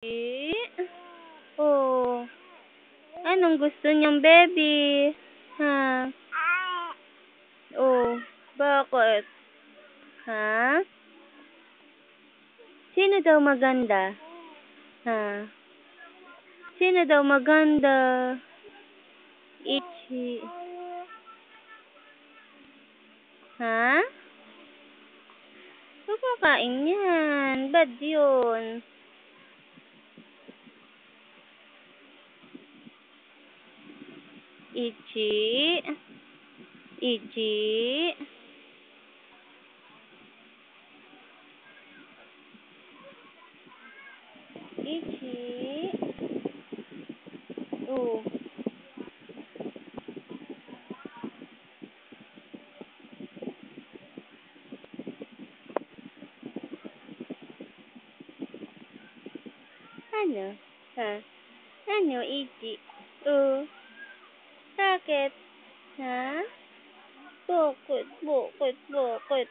Eh? Oh. Anong gusto niyang baby? Ha? Oh, bakit? Ha? Sino daw maganda? Ha? Sino daw maganda? Ichi. Ha? Huwag mo kain yan. Bad yun. Ichi. Ichi. Ichi. Oh. Ano? Ha? Ano, Ichi? Oh. Bakit? Ha? Bakit? Bakit? Bakit?